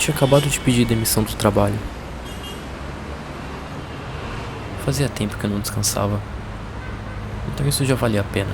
tinha acabado de pedir demissão do trabalho. Fazia tempo que eu não descansava, então isso já valia a pena.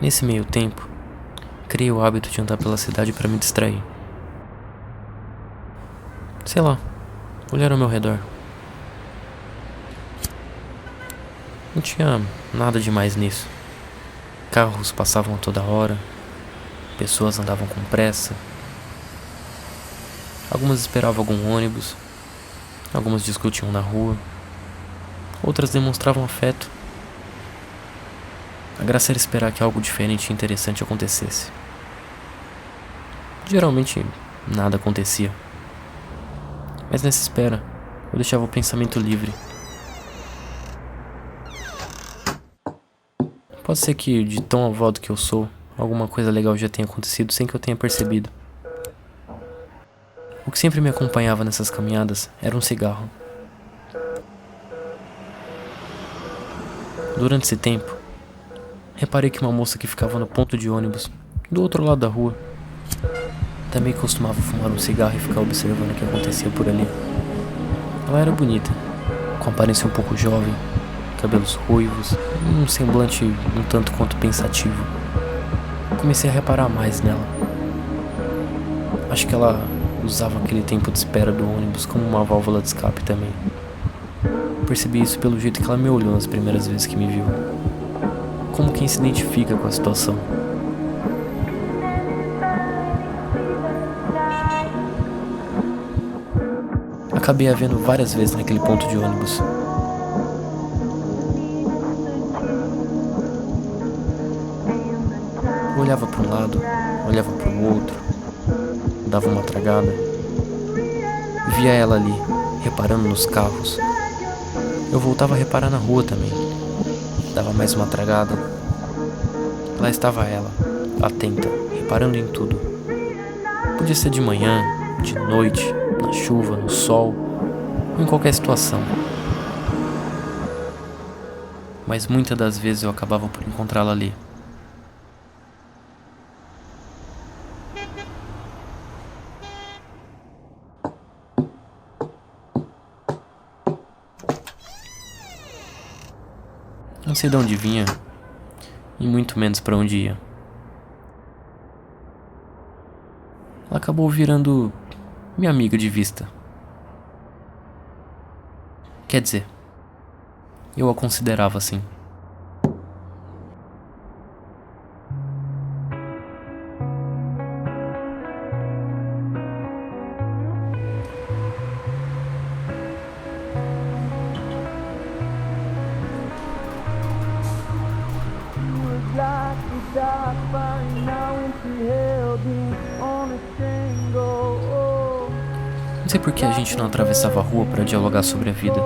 Nesse meio tempo, criei o hábito de andar pela cidade para me distrair. Sei lá, olhar ao meu redor. Não tinha nada demais nisso. Carros passavam a toda hora, pessoas andavam com pressa. Algumas esperavam algum ônibus, algumas discutiam na rua, outras demonstravam afeto. A graça era esperar que algo diferente e interessante acontecesse. Geralmente, nada acontecia. Mas nessa espera, eu deixava o pensamento livre. Pode ser que, de tão avulso que eu sou, alguma coisa legal já tenha acontecido sem que eu tenha percebido. O que sempre me acompanhava nessas caminhadas era um cigarro. Durante esse tempo, reparei que uma moça que ficava no ponto de ônibus, do outro lado da rua, também costumava fumar um cigarro e ficar observando o que acontecia por ali. Ela era bonita, com aparência um pouco jovem, cabelos ruivos, um semblante um tanto quanto pensativo. Comecei a reparar mais nela. Acho que ela usava aquele tempo de espera do ônibus como uma válvula de escape também. Percebi isso pelo jeito que ela me olhou nas primeiras vezes que me viu. Como quem se identifica com a situação. Acabei a vendo várias vezes naquele ponto de ônibus. Eu olhava para um lado, olhava para o outro, dava uma tragada. Via ela ali, reparando nos carros. Eu voltava a reparar na rua também. Dava mais uma tragada. Lá estava ela, atenta, reparando em tudo. Podia ser de manhã, de noite, na chuva, no sol, ou em qualquer situação. Mas muitas das vezes eu acabava por encontrá-la ali. Não sei de onde vinha, e muito menos para onde ia. Ela acabou virando minha amiga de vista. Quer dizer, eu a considerava assim. Não sei por que a gente não atravessava a rua para dialogar sobre a vida.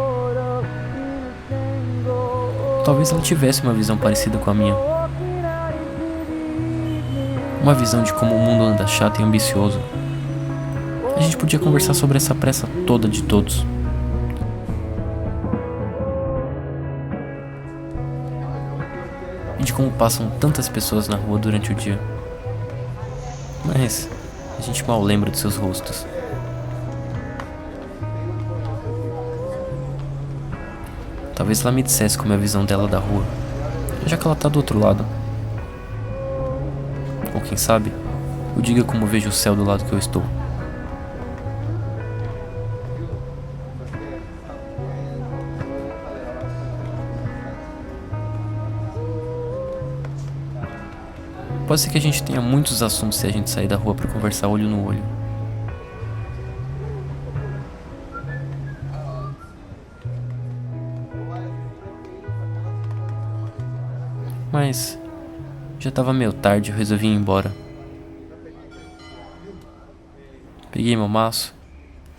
Talvez ela tivesse uma visão parecida com a minha. Uma visão de como o mundo anda chato e ambicioso. A gente podia conversar sobre essa pressa toda de todos. E de como passam tantas pessoas na rua durante o dia. Mas a gente mal lembra de seus rostos. Talvez ela me dissesse como é a visão dela da rua, já que ela tá do outro lado. Ou quem sabe, eu diga como vejo o céu do lado que eu estou. Pode ser que a gente tenha muitos assuntos se a gente sair da rua pra conversar olho no olho. Mas já tava meio tarde, eu resolvi ir embora. Peguei meu maço,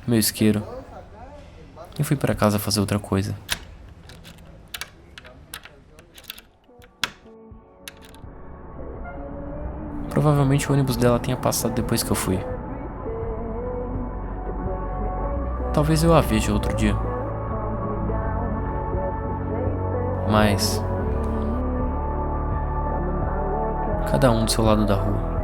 meu isqueiro e fui pra casa fazer outra coisa. Provavelmente o ônibus dela tenha passado depois que eu fui. Talvez eu a veja outro dia. Mas cada um do seu lado da rua.